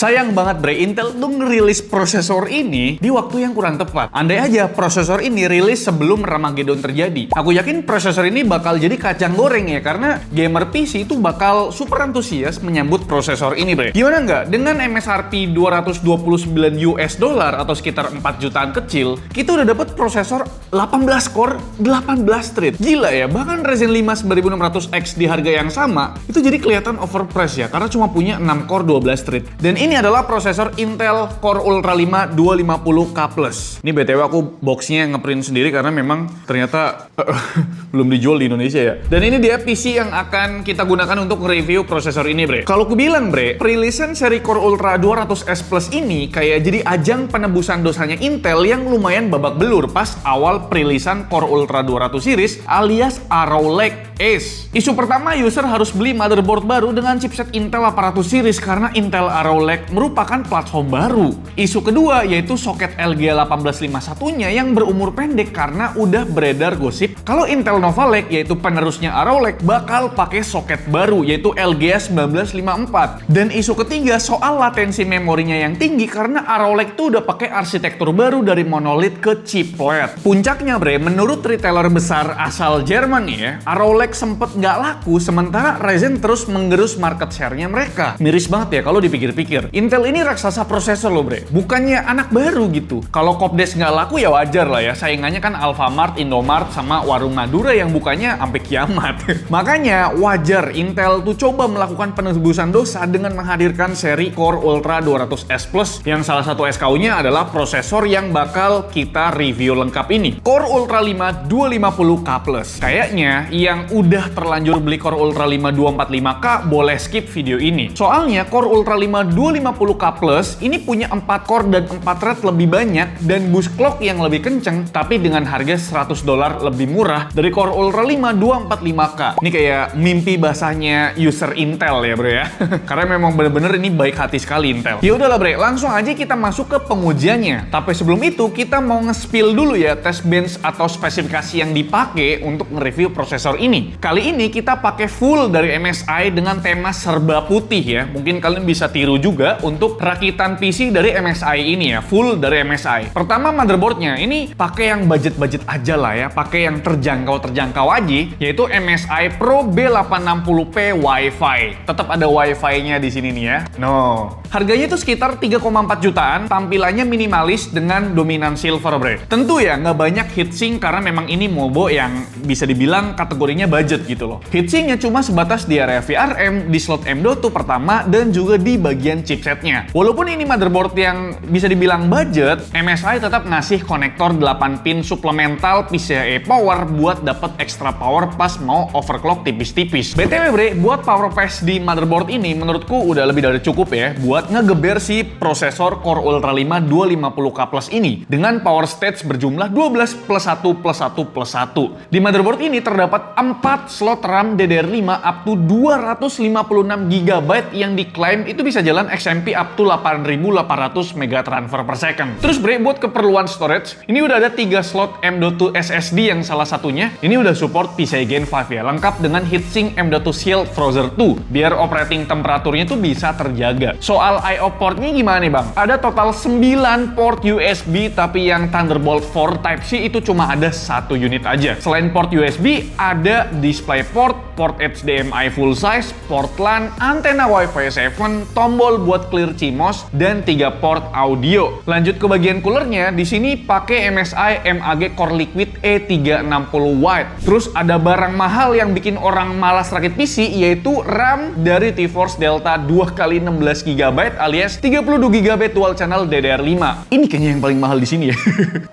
Sayang banget bre, Intel tuh ngerilis prosesor ini di waktu yang kurang tepat. Andai aja prosesor ini rilis sebelum Ramageddon terjadi, aku yakin prosesor ini bakal jadi kacang goreng ya, karena gamer PC itu bakal super antusias menyambut prosesor ini bre. Gimana nggak? Dengan MSRP 229 US dollar atau sekitar 4 jutaan kecil, kita udah dapat prosesor 18 core, 18 thread. Gila ya, bahkan Ryzen 5 9600X di harga yang sama, itu jadi kelihatan overpriced ya, karena cuma punya 6 core 12 thread. Dan ini adalah prosesor Intel Core Ultra 5 250K+. Ini BTW aku boxnya ngeprint sendiri karena memang ternyata belum dijual di Indonesia ya. Dan ini dia PC yang akan kita gunakan untuk review prosesor ini bre. Kalau aku bilang bre, perilisan seri Core Ultra 200S Plus ini kayak jadi ajang penebusan dosanya Intel yang lumayan babak belur pas awal perilisan Core Ultra 200 series alias Arrow Lake Ace. Isu pertama, user harus beli motherboard baru dengan chipset Intel 800 series karena Intel Arrow Lake merupakan platform baru. Isu kedua yaitu soket LGA1851-nya yang berumur pendek karena udah beredar gosip kalau Intel Nova Lake yaitu penerusnya Arrow Lake bakal pakai soket baru yaitu LGA1954. Dan isu ketiga soal latensi memorinya yang tinggi karena Arrow Lake tuh udah pakai arsitektur baru dari monolith ke chiplet. Puncaknya bre, menurut retailer besar asal Jerman nih ya, Arrow Lake sempet nggak laku sementara Ryzen terus menggerus market share-nya mereka. Miris banget ya kalau dipikir-pikir. Intel ini raksasa prosesor loh bre, bukannya anak baru gitu. Kalau Kopdes nggak laku ya wajar lah ya, saingannya kan Alfamart, Indomart, sama Warung Madura yang bukanya sampai kiamat. Makanya wajar Intel tuh coba melakukan penebusan dosa dengan menghadirkan seri Core Ultra 200S Plus yang salah satu SKU-nya adalah prosesor yang bakal kita review lengkap ini. Core Ultra 5 250K+. Kayaknya yang udah terlanjur beli Core Ultra 5 245K boleh skip video ini. Soalnya Core Ultra 5 250K Plus ini punya 4 core dan 4 thread lebih banyak dan boost clock yang lebih kenceng tapi dengan harga $100 lebih murah dari Core Ultra 5 245K. Ini kayak mimpi basahnya user Intel ya bro ya. Karena memang bener-bener ini baik hati sekali Intel. Ya udahlah bre, langsung aja kita masuk ke pengujiannya. Tapi sebelum itu kita mau nge-spill dulu ya test bench atau spesifikasi yang dipakai untuk nge-review prosesor ini. Kali ini kita pakai full dari MSI dengan tema serba putih ya. Mungkin kalian bisa tiru juga untuk rakitan PC dari MSI ini ya, full dari MSI. Pertama motherboardnya, ini pakai yang budget-budget aja lah ya, pakai yang terjangkau aja, yaitu MSI Pro B860P Wi-Fi. Tetap ada Wi-Fi-nya di sini nih ya. Harganya itu sekitar 3,4 jutaan, tampilannya minimalis dengan dominan silver bre. Tentu ya nggak banyak heatsink karena memang ini mobo yang bisa dibilang kategorinya budget gitu loh. Heatsinknya cuma sebatas di area VRM, di slot M.2 pertama, dan juga di bagian chipsetnya. Walaupun ini motherboard yang bisa dibilang budget, MSI tetap ngasih konektor 8 pin supplemental PCIe power buat dapet extra power pas mau overclock tipis-tipis. BTW bre, buat power pass di motherboard ini menurutku udah lebih dari cukup ya buat ngegeber si prosesor Core Ultra 5 250K Plus ini dengan power stage berjumlah 12 plus 1 plus 1 plus 1. Di motherboard ini terdapat 4 slot RAM DDR5 up to 256GB yang diklaim itu bisa jalan XMP up to 8800 MB transfer per second. Terus bre, buat keperluan storage, ini udah ada 3 slot M.2 SSD yang salah satunya ini udah support PCIe Gen 5 ya, lengkap dengan heatsink M.2 Shield Frozer 2 biar operating temperaturnya tuh bisa terjaga. Soal I/O portnya gimana nih bang? Ada total 9 port USB tapi yang Thunderbolt 4 Type-C itu cuma ada 1 unit aja. Selain port USB, ada DisplayPort, port HDMI full size, port LAN, antena Wi-Fi 7, tombol buat clear CMOS, dan 3 port audio. Lanjut ke bagian coolernya, di sini pakai MSI MAG Core Liquid E360 White. Terus ada barang mahal yang bikin orang malas rakit PC, yaitu RAM dari TeForce Delta 2x16GB alias 32GB dual channel DDR5. Ini kayaknya yang paling mahal di sini ya.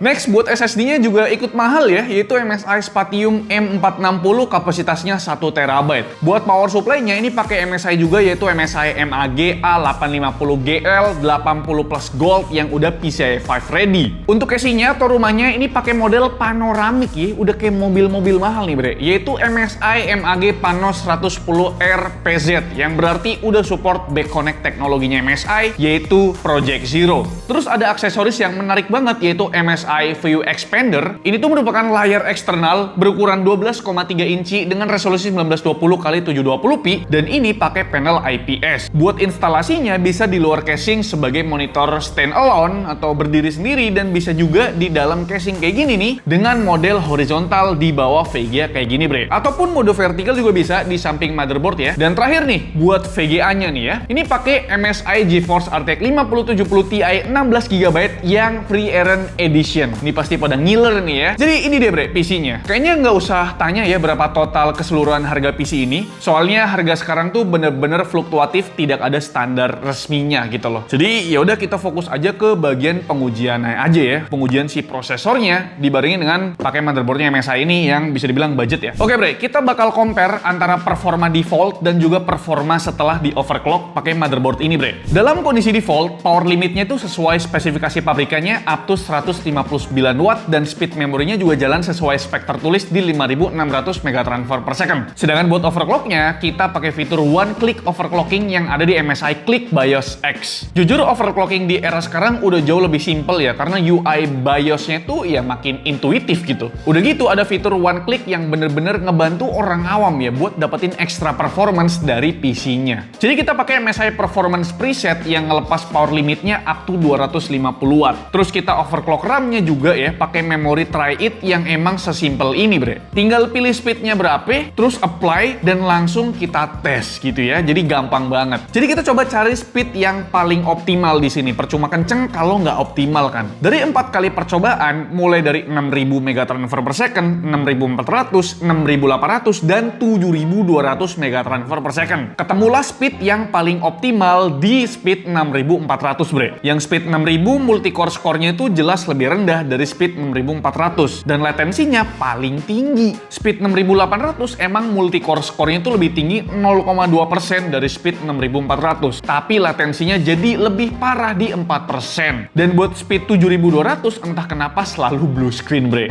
Next, buat SSD-nya juga ikut mahal ya, yaitu MSI Spatium M460 kapasitasnya 1TB. Buat power supply-nya ini pakai MSI juga, yaitu MSI MAG A850GL 80 Plus Gold yang udah PCIe 5 ready. Untuk casingnya atau rumahnya ini pakai model panoramik ya, udah kayak mobil-mobil mahal nih bre, yaitu MSI MAG Panos 110R PZ yang berarti udah support back connect teknologinya teknologinya MSI, yaitu Project Zero. Terus ada aksesoris yang menarik banget, yaitu MSI View Expander. Ini tuh merupakan layar eksternal berukuran 12,3 inci dengan resolusi 1920x720p, dan ini pakai panel IPS. Buat instalasinya bisa di luar casing sebagai monitor standalone atau berdiri sendiri, dan bisa juga di dalam casing kayak gini nih dengan model horizontal di bawah VGA kayak gini bre. Ataupun mode vertikal juga bisa di samping motherboard ya. Dan terakhir nih buat VGA-nya nih ya. Ini pakai MSI GeForce RTX 5070 Ti 16GB yang Free Errand Edition. Ini pasti pada ngiler nih ya. Jadi ini deh bre PC-nya. Kayaknya nggak usah tanya ya berapa total keseluruhan harga PC ini. Soalnya harga sekarang tuh bener-bener fluktuatif, tidak ada standar resminya gitu loh. Jadi ya udah kita fokus aja ke bagian pengujian aja ya. Pengujian si prosesornya dibarengin dengan pakai motherboardnya MSI ini yang bisa dibilang budget ya. Oke bre, kita bakal compare antara performa default dan juga performa setelah di overclock pakai motherboard ini bre. Dalam kondisi default, power limitnya itu sesuai spesifikasi pabrikannya up to 159 watt dan speed memorinya juga jalan sesuai spek tertulis di 5600 megatransfer per second. Sedangkan buat overclocknya, kita pakai fitur one click overclocking yang ada di MSI Click BIOS X. Jujur overclocking di era sekarang udah jauh lebih simple ya, karena UI BIOS-nya tuh ya makin intuitif gitu. Udah gitu ada fitur one click yang bener-bener ngebantu orang awam ya buat dapetin extra performance dari PC-nya. Jadi kita pakai MSI Performance Preset yang ngelepas power limitnya up to 250 watt. Terus kita overclock RAM-nya juga ya pakai memori Tri-It yang emang sesimpel ini bre. Tinggal pilih speed-nya berapa, terus apply dan langsung kita tes gitu ya. Jadi gampang banget. Jadi kita coba cari speed yang paling optimal di sini. Percuma kenceng kalau nggak optimal kan. Dari 4 kali percobaan, mulai dari 6000 megatransfer per second, 6400, 6800, dan 7200 megatransfer per second. Ketemulah speed yang paling optimal di speed 6400 bre. Yang speed 6000 multicore score-nya itu jelas lebih rendah dari speed 6400 dan latensinya paling tinggi. Speed 6800 emang multicore score-nya itu lebih tinggi 0,2% dari speed 6400, tapi latensinya jadi lebih parah di 4%. Dan buat speed 7200 entah kenapa selalu blue screen bre.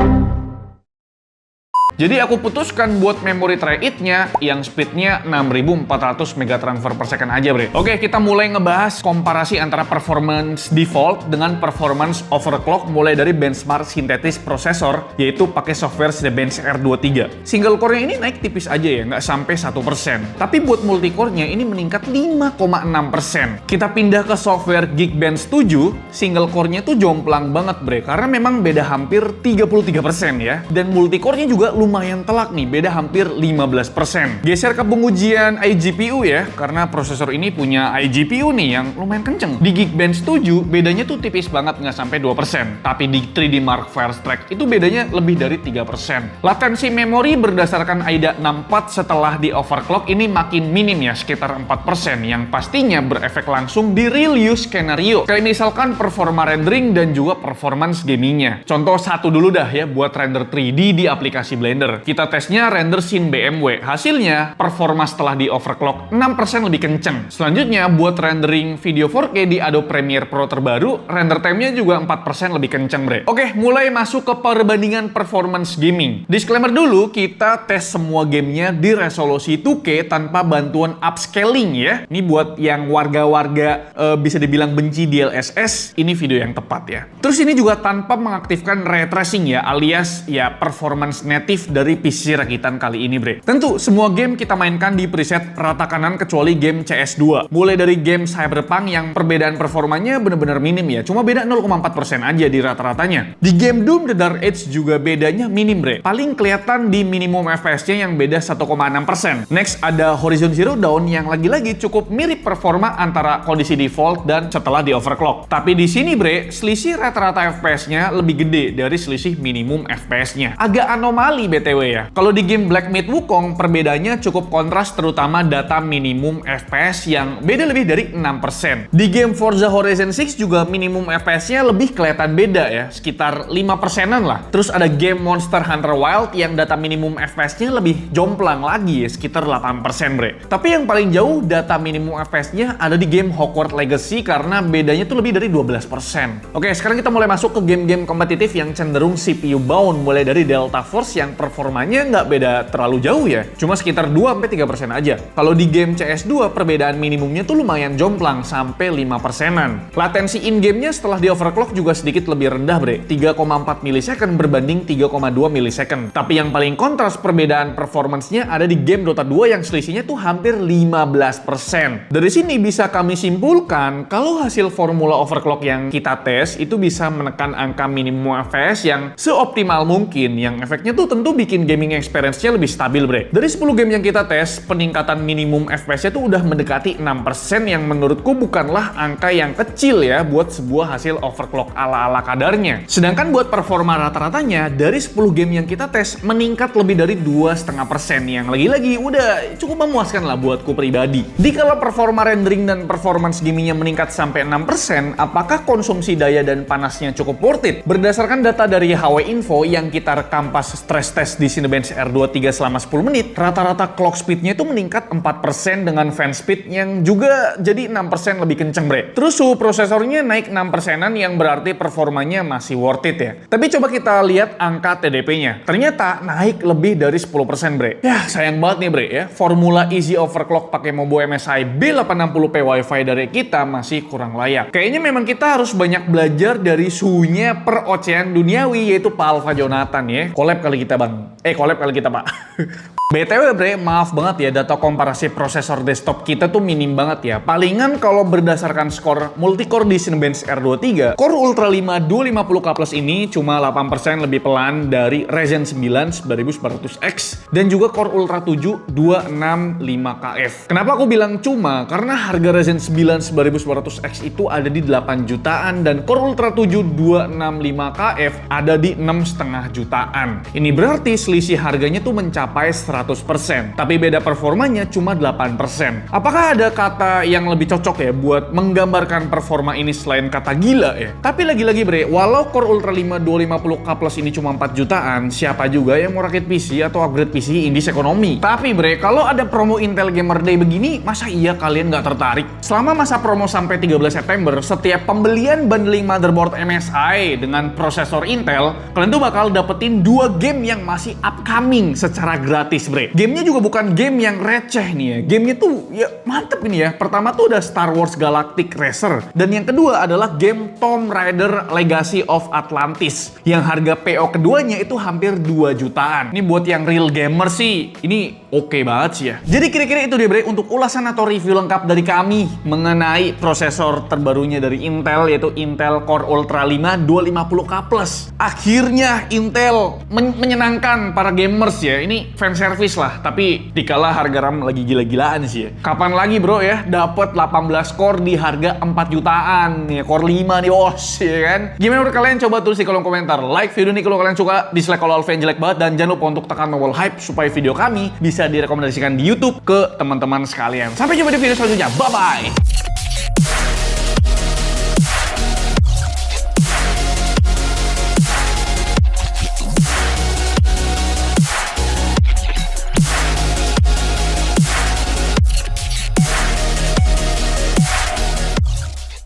Jadi aku putuskan buat memori Tri-It-nya yang speednya 6400 megatransfer per second aja bre. Oke, kita mulai ngebahas komparasi antara performance default dengan performance overclock mulai dari benchmark sintetis prosesor, yaitu pakai software Cinebench R23. Single core-nya ini naik tipis aja ya, nggak sampai 1%. Tapi buat multicore-nya ini meningkat 5,6%. Kita pindah ke software Geekbench 7, single core-nya tuh jomplang banget bre, karena memang beda hampir 33% ya. Dan multicore-nya juga lumayan telak nih, beda hampir 15%. Geser ke pengujian iGPU ya, karena prosesor ini punya iGPU nih yang lumayan kenceng. Di Geekbench 7 bedanya tuh tipis banget, nggak sampai 2%. Tapi di 3D Mark Firestrak itu bedanya lebih dari 3%. Latensi memori berdasarkan AIDA 64 setelah di overclock ini makin minim ya, sekitar 4%, yang pastinya berefek langsung di real use skenario. Kayak misalkan performa rendering dan juga performance gamingnya. Contoh satu dulu dah ya, buat render 3D di aplikasi Blender. Kita tesnya render scene BMW. Hasilnya, performa setelah di overclock 6% lebih kenceng. Selanjutnya, buat rendering video 4K di Adobe Premiere Pro terbaru, render time-nya juga 4% lebih kenceng, bre. Oke, mulai masuk ke perbandingan performance gaming. Disclaimer dulu, kita tes semua gamenya di resolusi 2K tanpa bantuan upscaling ya. Ini buat yang warga-warga bisa dibilang benci DLSS, ini video yang tepat ya. Terus ini juga tanpa mengaktifkan ray tracing ya, alias ya performance native dari PC rakitan kali ini bre. Tentu semua game kita mainkan di preset rata kanan kecuali game CS2. Mulai dari game Cyberpunk yang perbedaan performanya bener-bener minim ya, cuma beda 0,4% aja di rata-ratanya. Di game Doom The Dark Age juga bedanya minim bre. Paling kelihatan di minimum FPS-nya yang beda 1,6%. Next ada Horizon Zero Dawn yang lagi-lagi cukup mirip performa antara kondisi default dan setelah di overclock. Tapi di sini bre, selisih rata-rata FPS-nya lebih gede dari selisih minimum FPS-nya. Agak anomali BTW ya. Kalau di game Black Myth Wukong, perbedaannya cukup kontras terutama data minimum FPS yang beda lebih dari 6%. Di game Forza Horizon 6 juga minimum FPS-nya lebih kelihatan beda ya, sekitar 5%-an lah. Terus ada game Monster Hunter Wilds yang data minimum FPS-nya lebih jomplang lagi ya, sekitar 8% bre. Tapi yang paling jauh data minimum FPS-nya ada di game Hogwarts Legacy karena bedanya tuh lebih dari 12%. Oke, sekarang kita mulai masuk ke game-game kompetitif yang cenderung CPU bound, mulai dari Delta Force yang performanya nggak beda terlalu jauh ya. Cuma sekitar 2-3% aja. Kalau di game CS2, perbedaan minimumnya tuh lumayan jomplang, sampai 5%-an. Latensi in-game-nya setelah di overclock juga sedikit lebih rendah, bre. 3,4 milisecond berbanding 3,2 milisecond. Tapi yang paling kontras perbedaan performance-nya ada di game Dota 2 yang selisihnya tuh hampir 15%. Dari sini bisa kami simpulkan kalau hasil formula overclock yang kita tes itu bisa menekan angka minimum FPS yang seoptimal mungkin, yang efeknya tuh tentu bikin gaming experience-nya lebih stabil, bre. Dari 10 game yang kita tes, peningkatan minimum FPS-nya tuh udah mendekati 6%, yang menurutku bukanlah angka yang kecil ya buat sebuah hasil overclock ala-ala kadarnya. Sedangkan buat performa rata-ratanya, dari 10 game yang kita tes, meningkat lebih dari 2,5%, yang lagi-lagi udah cukup memuaskan lah buatku pribadi. Dikala performa rendering dan performance gamingnya meningkat sampai 6%, apakah konsumsi daya dan panasnya cukup worth it? Berdasarkan data dari HW Info yang kita rekam pas stress test di Cinebench R23 selama 10 menit, rata-rata clock speednya itu meningkat 4% dengan fan speed yang juga jadi 6% lebih kenceng, bre. Terus suhu prosesornya naik 6%-an, yang berarti performanya masih worth it ya. Tapi coba kita lihat angka TDP-nya. Ternyata naik lebih dari 10%, bre. Ya, sayang banget nih, bre ya. Formula easy overclock pakai Mobo MSI B860P Wi-Fi dari kita masih kurang layak. Kayaknya memang kita harus banyak belajar dari suhunya per ocean duniawi, yaitu Pak Alfa Jonathan ya. Collab kali kita, Bang. Collab kali kita, Pak. BTW, bre, maaf banget ya, data komparasi prosesor desktop kita tuh minim banget ya. Palingan kalau berdasarkan skor multicore di Cinebench R23, Core Ultra 5 250K Plus ini cuma 8% lebih pelan dari Ryzen 9 9900X dan juga Core Ultra 7 265KF. Kenapa aku bilang cuma? Karena harga Ryzen 9 9900X itu ada di 8 jutaan dan Core Ultra 7 265KF ada di 6,5 jutaan. Ini berarti selisih harganya tuh mencapai 100%, tapi beda performanya cuma 8%. Apakah ada kata yang lebih cocok ya buat menggambarkan performa ini selain kata gila ya? Tapi lagi-lagi, bre, walau Core Ultra 5 250K Plus ini cuma 4 jutaan, siapa juga yang mau rakit PC atau upgrade PC Indis ekonomi? Tapi, bre, kalau ada promo Intel Gamer Day begini, masa iya kalian nggak tertarik? Selama masa promo sampai 13 September, setiap pembelian bundling motherboard MSI dengan prosesor Intel, kalian tuh bakal dapetin 2 game yang masih upcoming secara gratis, bre. Gamenya juga bukan game yang receh nih ya. Gamenya tuh ya mantep ini ya. Pertama tuh ada Star Wars Galactic Racer. Dan yang kedua adalah game Tomb Raider Legacy of Atlantis. Yang harga PO keduanya itu hampir 2 jutaan. Ini buat yang real gamer sih, ini oke banget sih ya. Jadi kira-kira itu deh, bre, untuk ulasan atau review lengkap dari kami mengenai prosesor terbarunya dari Intel, yaitu Intel Core Ultra 5 250K Plus. Akhirnya Intel menyenangkan para gamers ya. Ini fan service lah, tapi dikala harga RAM lagi gila-gilaan sih ya. Kapan lagi, bro ya, dapat 18 core di harga 4 jutaan nih, Core 5 nih, os ya kan. Gimana menurut kalian? Coba tulis di kolom komentar. Like video ini kalau kalian suka, dislike kalau Alvin jelek banget, dan jangan lupa untuk tekan tombol hype supaya video kami bisa direkomendasikan di YouTube ke teman-teman sekalian. Sampai jumpa di video selanjutnya. Bye bye.